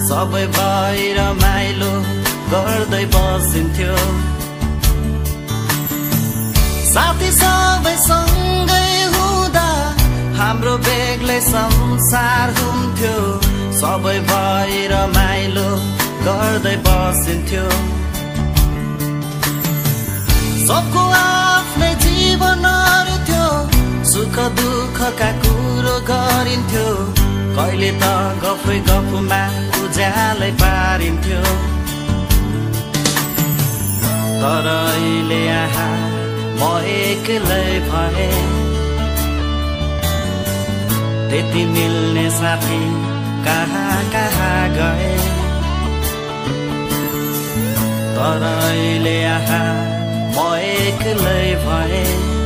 सबै बाहिर माइलो गर्दै बसिन्थ्यो साथी सबै सँगै हुँदा हाम्रो बेग्लै संसार हुन्थ्यो सबै बाहिर माइलो गर्दै बसिन्थ्यो सबको आफ्नै जीवनहरू थियो सुख दुःखका कुरो गरिन्थ्यो कहिले त गफै गफमा उज्यालै पारिन्थ्यो तर अहिले यहाँ म एक्लै भए त्यति मिल्ने साथी कहाँ कहाँ गए तर अहिले यहाँ म एक्लै भए